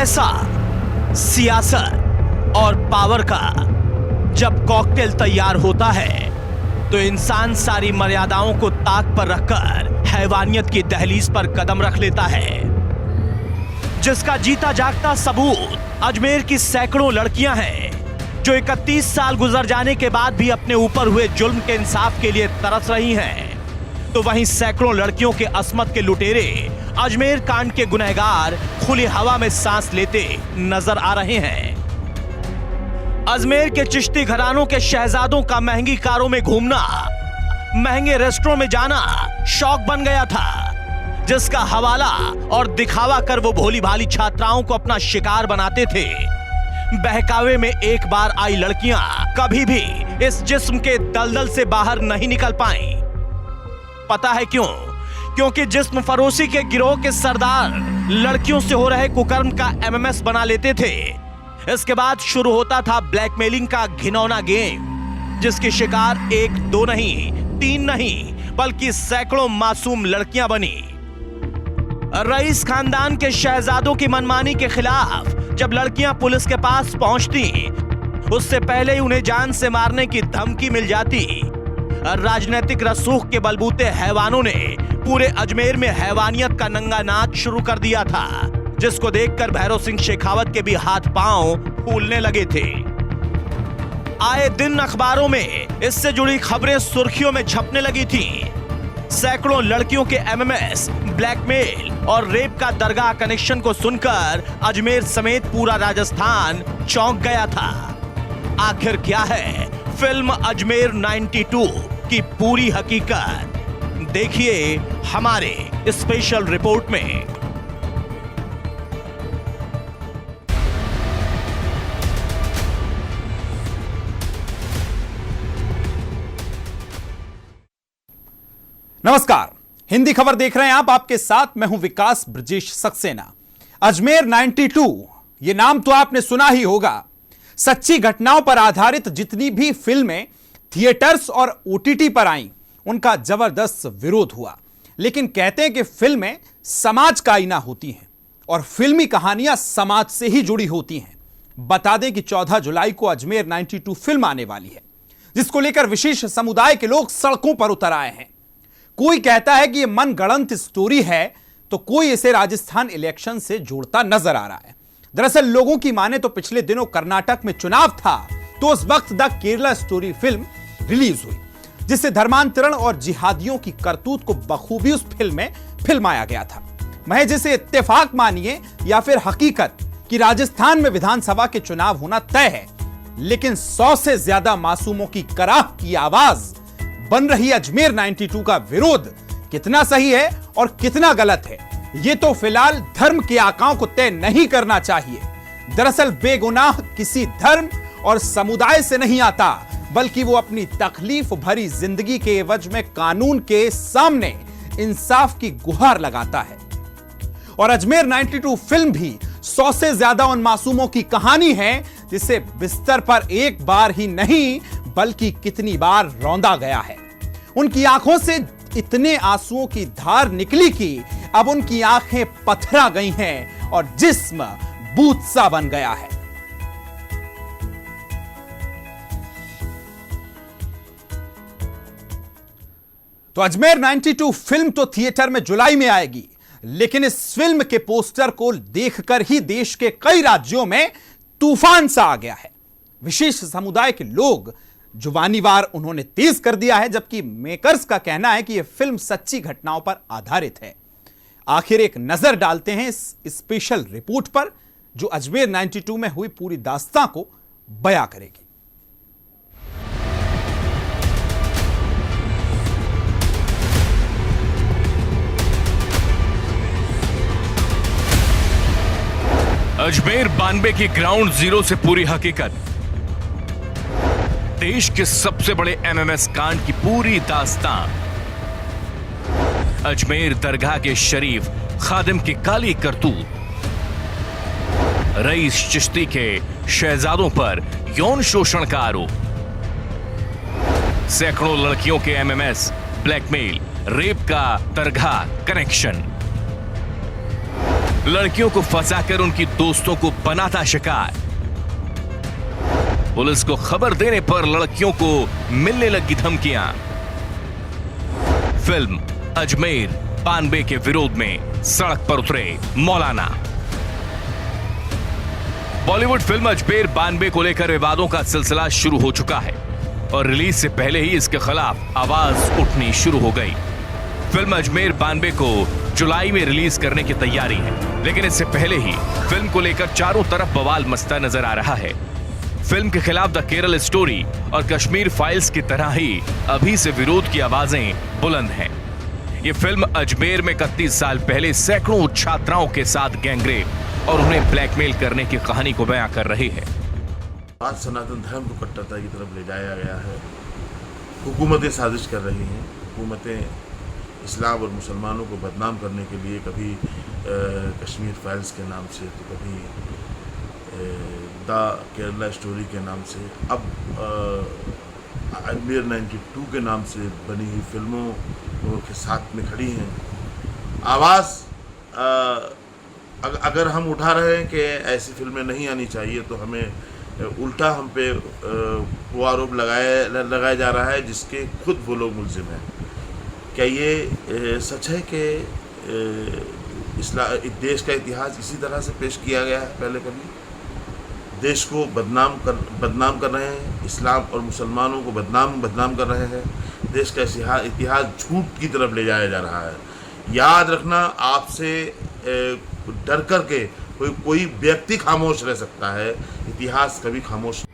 पैसा, सियासत और पावर का जब कॉकटेल तैयार होता है तो इंसान सारी मर्यादाओं को ताक पर रखकर हैवानियत की दहलीज पर कदम रख लेता है, जिसका जीता जागता सबूत अजमेर की सैकड़ों लड़कियां हैं जो 31 साल गुजर जाने के बाद भी अपने ऊपर हुए जुल्म के इंसाफ के लिए तरस रही हैं। तो वहीं सैकड़ों लड़कियों के अस्मत के लुटेरे अजमेर कांड के गुनहगार खुली हवा में सांस लेते नजर आ रहे हैं। अजमेर के चिश्ती घरानों के शहजादों का महंगी कारों में घूमना, महंगे रेस्टोरेंट में जाना शौक बन गया था, जिसका हवाला और दिखावा कर वो भोली भाली छात्राओं को अपना शिकार बनाते थे। बहकावे में एक बार आई लड़कियां कभी भी इस जिस्म के दलदल से बाहर नहीं निकल पाईं। पता है क्यों? क्योंकि जिस्म फरोशी के गिरोह के सरदार लड़कियों से हो रहे कुकर्म का एमएमएस बना लेते थे। इसके बाद शुरू होता था ब्लैकमेलिंग का घिनौना गेम, जिसकी शिकार एक दो नहीं, तीन नहीं, बल्कि सैकड़ों मासूम लड़कियां बनी। रईस खानदान के शहजादों की मनमानी के खिलाफ जब लड़कियां पुलिस के पास पहुंचती, उससे पहले ही उन्हें जान से मारने की धमकी मिल जाती। राजनीतिक रसूख के बलबूते हैवानों ने पूरे अजमेर में हैवानियत का नंगा नाच शुरू कर दिया था, जिसको देखकर भैरव सिंह शेखावत के भी हाथ पांव फूलने लगे थे। आए दिन अखबारों में इससे जुड़ी खबरें सुर्खियों में छपने लगी थीं। सैकड़ों लड़कियों के एमएमएस, ब्लैकमेल और रेप का दरगाह कनेक्शन को सुनकर अजमेर समेत पूरा राजस्थान चौंक गया था। आखिर क्या है फिल्म अजमेर 92 की पूरी हकीकत? देखिए हमारे स्पेशल रिपोर्ट में। नमस्कार, हिंदी खबर देख रहे हैं आप। आपके साथ मैं हूं विकास ब्रजेश सक्सेना। अजमेर 92 ये नाम तो आपने सुना ही होगा। सच्ची घटनाओं पर आधारित जितनी भी फिल्में थिएटर्स और ओटीटी पर आईं, उनका जबरदस्त विरोध हुआ। लेकिन कहते हैं कि फिल्में समाज का आईना होती हैं और फिल्मी कहानियां समाज से ही जुड़ी होती हैं। बता दें कि 14 जुलाई को अजमेर 92 फिल्म आने वाली है, जिसको लेकर विशेष समुदाय के लोग सड़कों पर उतर आए हैं। कोई कहता है कि यह मनगढ़ंत स्टोरी है, तो कोई इसे राजस्थान इलेक्शन से जोड़ता नजर आ रहा है। दरअसल लोगों की माने तो पिछले दिनों कर्नाटक में चुनाव था, तो उस वक्त the Kerala story film release हुई, जिससे धर्मांतरण और जिहादियों की करतूत को बखूबी उस फिल्म में फिल्माया गया था। महज इसे इत्तेफाक मानिए या फिर हकीकत कि राजस्थान में विधानसभा के चुनाव होना तय है, लेकिन 100 से ज्यादा मासूमों की कराह की आवाज बन रही अजमेर 92 का विरोध कितना सही है और कितना गलत है, यह तो फिलहाल धर्म के आकाओं को तय नहीं करना चाहिए। दरअसल बेगुनाह किसी धर्म और समुदाय से नहीं आता, बल्कि वो अपनी तकलीफ भरी जिंदगी के एवज में कानून के सामने इंसाफ की गुहार लगाता है। और अजमेर 92 फिल्म भी 100 से ज्यादा उन मासूमों की कहानी है जिसे बिस्तर पर एक बार ही नहीं बल्कि कितनी बार रौंदा गया है। उनकी आंखों से इतने आंसुओं की धार निकली कि अब उनकी आंखें पथरा गई हैं और जिस्म बूत सा बन गया है। तो अजमेर 92 फिल्म तो थिएटर में जुलाई में आएगी, लेकिन इस फिल्म के पोस्टर को देखकर ही देश के कई राज्यों में तूफान सा आ गया है। विशेष समुदाय के लोग जुबानीवार उन्होंने तेज कर दिया है, जबकि मेकर्स का कहना है कि यह फिल्म सच्ची घटनाओं पर आधारित है। आखिर एक नजर डालते हैं इस स्पेशल रिपोर्ट पर, जो अजमेर 92 में हुई पूरी दास्तां को बयां करेगी। अजमेर 92 की ग्राउंड जीरो से पूरी हकीकत, देश के सबसे बड़े एमएमएस कांड की पूरी दास्तां, अजमेर दरगाह के शरीफ खादिम की काली करतूत, रईस चिश्ती के शहजादों पर यौन शोषण का आरोप, सैकड़ों लड़कियों के एमएमएस, ब्लैकमेल, रेप का दरगाह कनेक्शन, लड़कियों को फंसाकर उनकी दोस्तों को बनाता शिकार। पुलिस को खबर देने पर लड़कियों को मिलने लगी धमकियां। फिल्म अजमेर 92 के विरोध में सड़क पर उतरे मौलाना। बॉलीवुड फिल्म अजमेर 92 को लेकर विवादों का सिलसिला शुरू हो चुका है और रिलीज से पहले ही इसके खिलाफ आवाज उठनी शुरू हो गई। फिल्म अजमेर 92 को जुलाई में रिलीज करने की तैयारी है, लेकिन इससे पहले ही फिल्म को लेकर चारों तरफ बवाल मचता नजर आ रहा है। फिल्म के खिलाफ द केरल स्टोरी और कश्मीर फाइल्स की तरह ही अभी से विरोध की आवाजें बुलंद हैं। ये फिल्म अजमेर में 31 साल पहले सैकड़ों छात्राओं के साथ गैंगरेप और उन्हें ब्लैकमेल करने की कहानी को बयां कर रही है। आज सनातन धर्म को कट्टरता की तरफ ले जाया गया है। हुकूमतें साजिश कर रही हैं। हुकूमतें इस्लाम और मुसलमानों को बदनाम करने के लिए कभी कश्मीर फाइल्स के नाम से, तो कभी द केरला स्टोरी के नाम से, अब अजमेर 92 के नाम से बनी हुई फिल्मों के साथ में खड़ी हैं। आवाज़ अगर हम उठा रहे हैं कि ऐसी फिल्में नहीं आनी चाहिए, तो हमें उल्टा हम पे वो आरोप लगाया जा रहा है जिसके खुद वो लोग मुलजिम हैं। क्या ये सच है कि देश का इतिहास इसी तरह से पेश किया गया है पहले कभी? देश को बदनाम कर रहे हैं, इस्लाम और मुसलमानों को बदनाम कर रहे हैं। देश का इतिहास झूठ की तरफ ले जाया जा रहा है। याद रखना, आपसे डर करके कोई व्यक्ति खामोश रह सकता है, इतिहास कभी खामोश।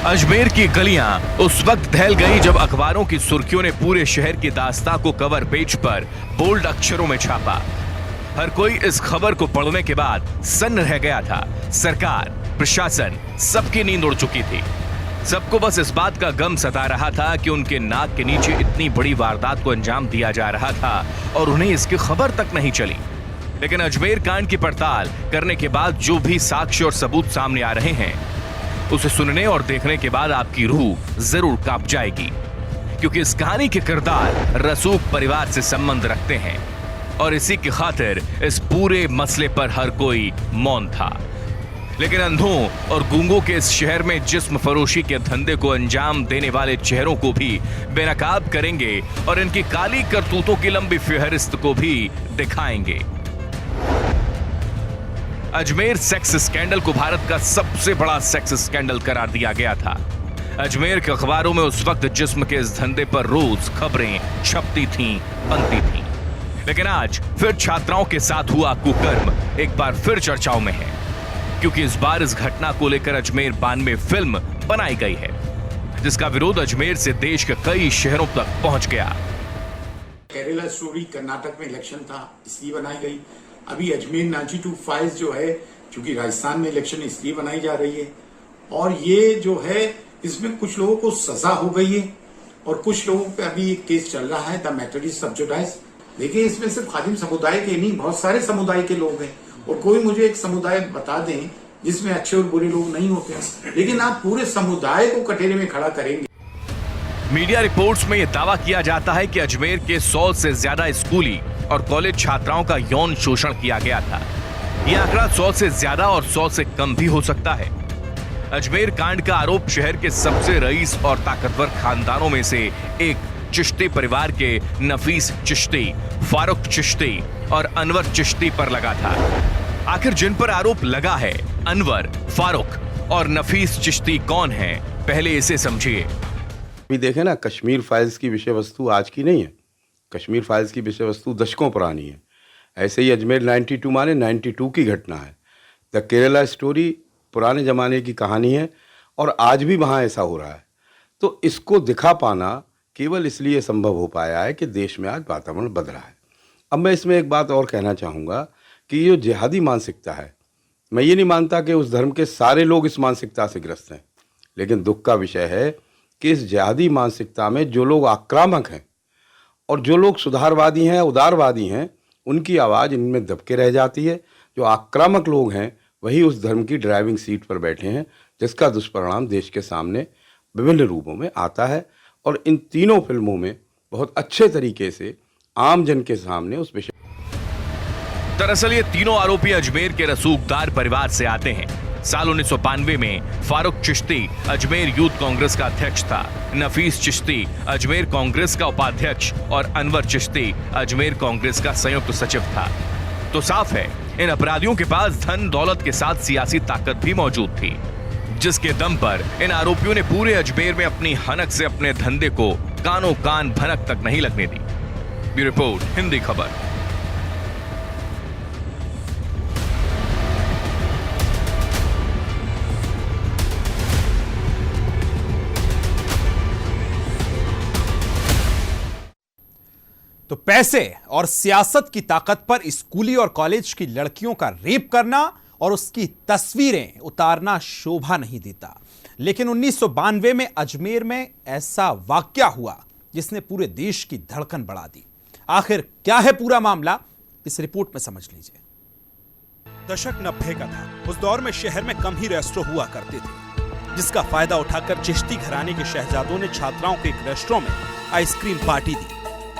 अजमेर की गलियां उस वक्त दहल गई जब अखबारों की सुर्खियों ने पूरे शहर की दास्तां को कवर पेज पर बोल्ड अक्षरों में छापा। हर कोई इस खबर को पढ़ने के बाद सन्न रह गया था। सरकार, प्रशासन, सबकी नींद उड़ चुकी थी। सबको बस इस बात का गम सता रहा था कि उनके नाक के नीचे इतनी बड़ी वारदात को अंजाम दिया जा रहा था और उन्हें इसकी खबर तक नहीं चली। लेकिन अजमेर कांड की पड़ताल करने के बाद जो भी साक्ष्य और सबूत सामने आ रहे हैं, उसे सुनने और देखने के बाद आपकी रूह जरूर कांप जाएगी, क्योंकि इस कहानी के किरदार रसूख परिवार से संबंध रखते हैं और इसी की खातिर इस पूरे मसले पर हर कोई मौन था। लेकिन अंधों और गूंगों के इस शहर में जिस्म फरोशी के धंधे को अंजाम देने वाले चेहरों को भी बेनकाब करेंगे और इनकी काली करतूतों की लंबी फहरिस्त को भी दिखाएंगे। अजमेर सेक्स स्कैंडल को भारत का सबसे बड़ा सेक्स स्कैंडल करार दिया गया था। अजमेर के अखबारों में उस वक्त जिस्म के इस धंधे पर रोज खबरें छपती थीं, बनती थीं। लेकिन आज फिर छात्राओं के साथ हुआ कुकर्म एक बार फिर चर्चाओं में है, क्योंकि इस बार इस घटना को लेकर अजमेर 92 फिल्म बनाई गई है, जिसका विरोध अजमेर से देश के कई शहरों तक पहुंच गया। केरला स्टोरी कर्नाटक में इलेक्शन था, इसलिए बनाई गई। अभी अजमेर 92 फाइल्स जो है, क्योंकि राजस्थान में इलेक्शन इसलिए बनाई जा रही है, और ये जो है इसमें कुछ लोगों को सजा हो गई है और कुछ लोगों पे अभी एक केस चल रहा है, द मैटर इज सब्जुडाइज। देखिए, इसमें सिर्फ खादिम समुदाय के नहीं, बहुत सारे समुदाय के लोग हैं, और कोई मुझे एक समुदाय बता दें जिसमें अच्छे और बुरे लोग नहीं होते हैं, लेकिन आप पूरे समुदाय को कटोरे में खड़ा करेंगे। मीडिया रिपोर्ट्स में यह दावा किया जाता है कि अजमेर के 100 से ज्यादा स्कूली और कॉलेज छात्राओं का यौन शोषण किया गया था। यह आंकड़ा 100 से ज्यादा और 100 से कम भी हो सकता है। अजमेर कांड का आरोप शहर के सबसे रईस और ताकतवर खानदानों में से एक चिश्ती परिवार के नफीस चिश्ती, फारूक चिश्ती और अनवर चिश्ती पर लगा था। आखिर जिन पर आरोप लगा है, अनवर, फारूक और नफीस चिश्ती कौन हैं, पहले इसे समझिए। अभी देखें ना, कश्मीर फाइल्स की विषय वस्तु आज की नहीं है। कश्मीर फाइल्स की विषय वस्तु दशकों पुरानी है। ऐसे ही अजमेर 92 माने 92 की घटना है। द केरला स्टोरी पुराने ज़माने की कहानी है और आज भी वहाँ ऐसा हो रहा है। तो इसको दिखा पाना केवल इसलिए संभव हो पाया है कि देश में आज वातावरण बदल रहा है। अब मैं इसमें एक बात और कहना चाहूँगा कि ये जो जिहादी मानसिकता है, मैं ये नहीं मानता कि उस धर्म के सारे लोग इस मानसिकता से ग्रस्त हैं, लेकिन दुख का विषय है कि इस जिहादी मानसिकता में जो लोग आक्रामक हैं और जो लोग सुधारवादी हैं, उदारवादी हैं, उनकी आवाज़ इनमें दबके रह जाती है। जो आक्रामक लोग हैं वही उस धर्म की ड्राइविंग सीट पर बैठे हैं, जिसका दुष्परिणाम देश के सामने विभिन्न रूपों में आता है। और इन तीनों फिल्मों में बहुत अच्छे तरीके से आम जन के सामने उस विषय दरअसल ये तीनों आरोपी अजमेर के रसूखदार परिवार से आते हैं। साल 1992 में फारूक चिश्ती अजमेर यूथ कांग्रेस का अध्यक्ष था, नफीस चिश्ती अजमेर कांग्रेस का उपाध्यक्ष और अनवर चिश्ती अजमेर कांग्रेस का संयुक्त सचिव था। तो साफ है इन अपराधियों के पास धन दौलत के साथ सियासी ताकत भी मौजूद थी, जिसके दम पर इन आरोपियों ने पूरे अजमेर में अपनी हनक से अपने धंधे को कानों कान भनक तक नहीं लगने दी। ब्यूरो रिपोर्ट, हिंदी खबर। तो पैसे और सियासत की ताकत पर स्कूली और कॉलेज की लड़कियों का रेप करना और उसकी तस्वीरें उतारना शोभा नहीं देता। लेकिन 1992 में अजमेर में ऐसा वाकया हुआ जिसने पूरे देश की धड़कन बढ़ा दी। आखिर क्या है पूरा मामला, इस रिपोर्ट में समझ लीजिए। दशक 90 का था। उस दौर में शहर में कम ही रेस्टो हुआ करते थे, जिसका फायदा उठाकर चिश्ती घराने के शहजादों ने छात्राओं के एक रेस्टोरेंट में आइसक्रीम पार्टी दी।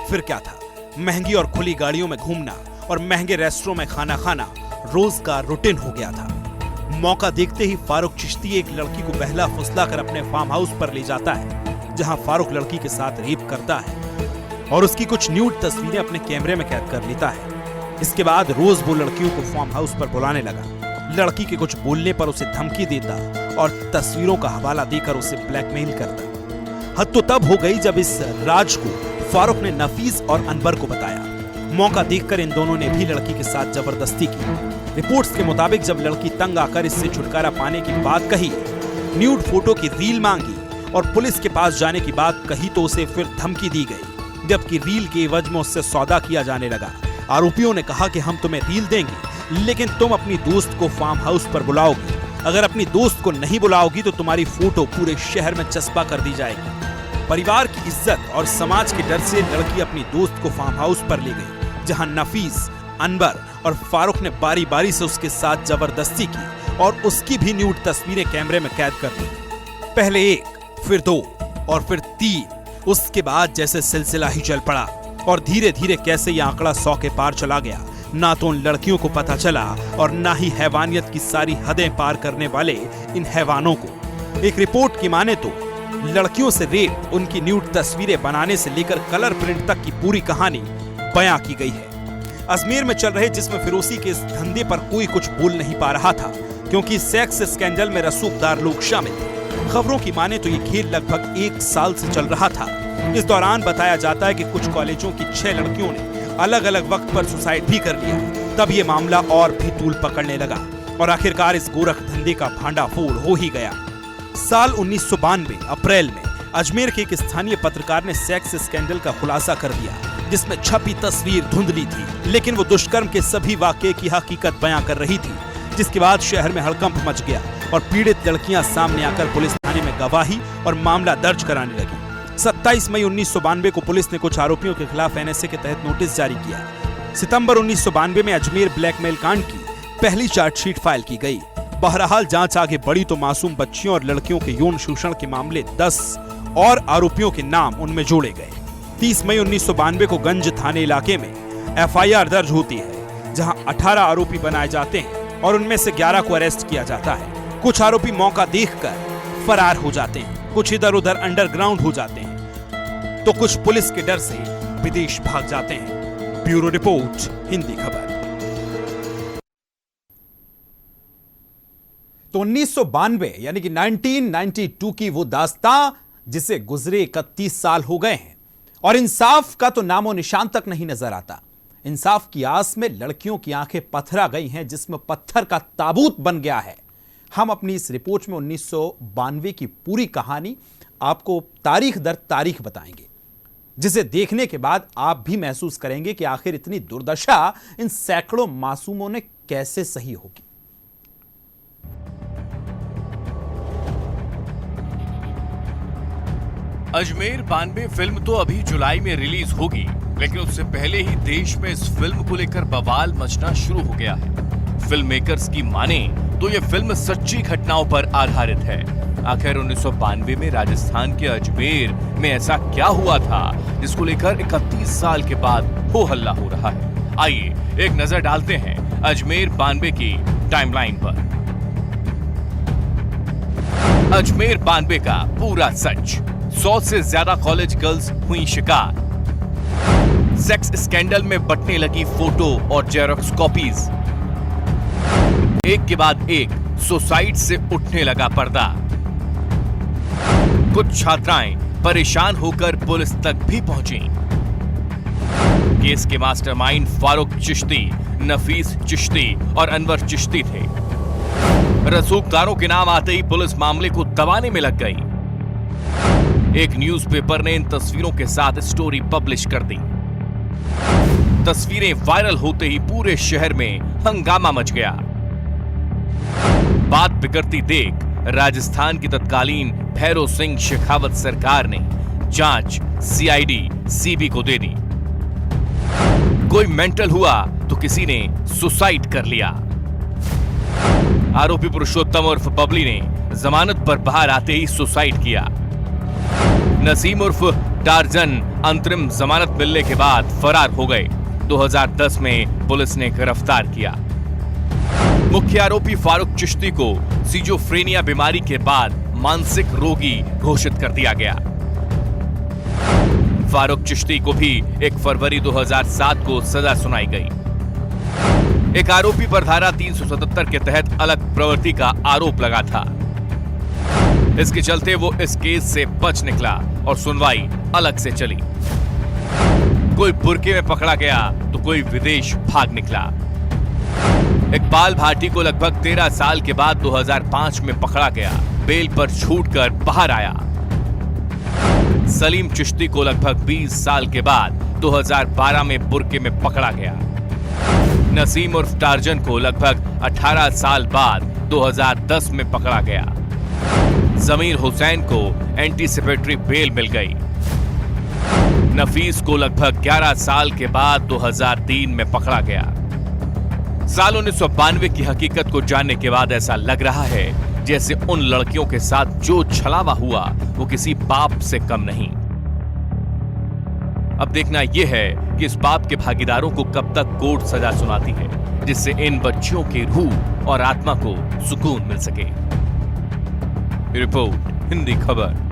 फिर क्या था, महंगी और खुली गाड़ियों में घूमना और महंगे रेस्टोरेंट में खाना खाना रोज का रूटीन हो गया था। मौका देखते ही फारूक चिश्ती एक लड़की को बहला फुसला कर अपने फार्म हाउस पर ले जाता है, जहां फारूक लड़की के साथ रेप करता है और उसकी कुछ न्यूड तस्वीरें अपने कैमरे में कैद कर लेता है। इसके बाद रोज वो लड़कियों को फार्म हाउस पर बुलाने लगा। लड़की के कुछ बोलने पर उसे धमकी देता और तस्वीरों का हवाला देकर उसे ब्लैकमेल करता। हद तो तब हो गई जब इस राज को फारूक ने नफीस और अनवर को बताया। मौका देखकर इन दोनों ने भी लड़की के साथ जबरदस्ती की। रिपोर्ट्स के मुताबिक जब लड़की तंग आकर इससे छुटकारा पाने की बात कही, न्यूड फोटो की रील मांगी और पुलिस के पास जाने की बात कही तो उसे फिर धमकी दी गई, जबकि रील के एवज में उससे सौदा किया जाने लगा। आरोपियों ने कहा कि हम तुम्हें रील देंगे, लेकिन तुम अपनी दोस्त को फार्म हाउस पर बुलाओगी। अगर अपनी दोस्त को नहीं बुलाओगी तो तुम्हारी फोटो पूरे शहर में चस्पा कर दी जाएगी। परिवार की इज्जत और समाज के डर से लड़की अपनी दोस्त को फार्म हाउस पर ले गई, जहां नफीस, अनवर और फारूक ने बारी बारी से उसके साथ जबरदस्ती की और उसकी भी न्यूड तस्वीरें कैमरे में कैद कर ली। पहले 1, फिर 2 और फिर 3। उसके बाद जैसे सिलसिला ही चल पड़ा और धीरे धीरे कैसे यह आंकड़ा 100 के पार चला गया। ना तो उन लड़कियों को पता चला और ना ही हैवानियत की सारी हदें पार करने वाले इन हैवानों को। एक रिपोर्ट की माने तो लड़कियों से रेप, उनकी न्यूड तस्वीरें बनाने से लेकर कलर प्रिंट तक की पूरी कहानी बयां की गई है। अजमेर में चल रहे जिस्म फिरोसी के इस धंधे पर कोई कुछ बोल नहीं पा रहा था, क्योंकि सेक्स स्कैंडल में रसूखदार लोग शामिल थे। खबरों की माने तो ये खेल लगभग 1 साल से चल रहा था। इस दौरान बताया जाता है कि कुछ कॉलेजों की 6 लड़कियों ने अलग अलग वक्त पर सुसाइड भी कर लिया। तब ये मामला और भी तूल पकड़ने लगा और आखिरकार इस गोरख धंधे का भांडाफोड़ हो ही गया। साल 1992 अप्रैल में अजमेर के एक स्थानीय पत्रकार ने सेक्स स्कैंडल का खुलासा कर दिया, जिसमें छपी तस्वीर धुंधली थी, लेकिन वो दुष्कर्म के सभी वाकये की हकीकत बयां कर रही थी। जिसके बाद शहर में हड़कंप मच गया और पीड़ित लड़कियां सामने आकर पुलिस थाने में गवाही और मामला दर्ज कराने लगी। 27 मई 1992 को पुलिस ने कुछ आरोपियों के खिलाफ NSA के तहत नोटिस जारी किया। सितंबर 1992 में अजमेर ब्लैकमेल कांड की पहली चार्जशीट फाइल की गई। बहरहाल जांच आगे बढ़ी तो मासूम बच्चियों और लड़कियों के यौन शोषण के मामले 10 और आरोपियों के नाम उनमें जोड़े गए। 30 मई 1992 को गंज थाने इलाके में FIR दर्ज होती है, जहां 18 आरोपी बनाए जाते हैं और उनमें से 11 को अरेस्ट किया जाता है। कुछ आरोपी मौका देखकर फरार हो जाते हैं, कुछ इधर उधर अंडरग्राउंड हो जाते हैं, तो कुछ पुलिस के डर से विदेश भाग जाते हैं। ब्यूरो रिपोर्ट, हिंदी खबर। तो 1992 यानी कि 1992 की वो दास्तां जिसे गुजरे 31 साल हो गए हैं और इंसाफ का तो नामो निशान तक नहीं नजर आता। इंसाफ की आस में लड़कियों की आंखें पथरा गई हैं, जिसमें पत्थर का ताबूत बन गया है। हम अपनी इस रिपोर्ट में 1992 की पूरी कहानी आपको तारीख दर तारीख बताएंगे, जिसे देखने के बाद आप भी महसूस करेंगे कि आखिर इतनी दुर्दशा इन सैकड़ों मासूमों ने कैसे सही होगी। अजमेर 92 फिल्म तो अभी जुलाई में रिलीज होगी, लेकिन उससे पहले ही देश में इस फिल्म को लेकर बवाल मचना शुरू हो गया है। फिल्म मेकर्स की माने तो यह फिल्म सच्ची घटनाओं पर आधारित है। आखिर 1992 में राजस्थान के अजमेर में ऐसा क्या हुआ था जिसको लेकर 31 साल के बाद हो हल्ला हो रहा है। आइए एक नजर डालते हैं अजमेर 92 की टाइमलाइन पर। अजमेर 92 का पूरा सच, 100 से ज्यादा कॉलेज गर्ल्स हुई शिकार, सेक्स स्कैंडल में बंटने लगी फोटो और जेरोक्स कॉपीज, एक के बाद एक सुसाइड से उठने लगा पर्दा, कुछ छात्राएं परेशान होकर पुलिस तक भी पहुंची। केस के मास्टरमाइंड फारूक चिश्ती, नफीस चिश्ती और अनवर चिश्ती थे। रसूखदारों के नाम आते ही पुलिस मामले को दबाने में लग गई। एक न्यूज़पेपर ने इन तस्वीरों के साथ स्टोरी पब्लिश कर दी। तस्वीरें वायरल होते ही पूरे शहर में हंगामा मच गया। बात बिगड़ती देख राजस्थान की तत्कालीन भैरव सिंह शेखावत सरकार ने जांच सीआईडी सीबी को दे दी। कोई मेंटल हुआ तो किसी ने सुसाइड कर लिया। आरोपी पुरुषोत्तम उर्फ बबली ने जमानत पर बाहर आते ही सुसाइड किया। नसीम उर्फ टार्जन अंतरिम जमानत मिलने के बाद फरार हो गए। 2010 में पुलिस ने गिरफ्तार किया। मुख्य आरोपी फारूक चिश्ती को सिजोफ्रेनिया बीमारी के बाद मानसिक रोगी घोषित कर दिया गया। फारूक चिश्ती को भी 1 फरवरी 2007 को सजा सुनाई गई। एक आरोपी पर धारा 377 के तहत अलग प्रवृत्ति का आरोप लगा था। इसके चलते वो इस केस से बच निकला और सुनवाई अलग से चली। कोई बुर्के में पकड़ा गया तो कोई विदेश भाग निकला। इकबाल भाटी को लगभग 13 साल के बाद 2005 में पकड़ा गया, बेल पर छूटकर बाहर आया। सलीम चिश्ती को लगभग 20 साल के बाद 2012 में बुर्के में पकड़ा गया। नसीम उर्फ टार्जन को लगभग 18 साल बाद 2010 में पकड़ा गया। जमीर हुसैन को एंटीसिपेटरी बेल मिल गई। नफीस को लगभग 11 साल के बाद 2003 में पकड़ा गया। साल 1992 की हकीकत को जानने के बाद ऐसा लग रहा है जैसे उन लड़कियों के साथ जो छलावा हुआ वो किसी बाप से कम नहीं। अब देखना यह है कि इस बाप के भागीदारों को कब तक कोर्ट सजा सुनाती है जिससे इन बच्चियों की रूह और आत्मा को सुकून मिल सके। रिपोर्ट हिंदी खबर।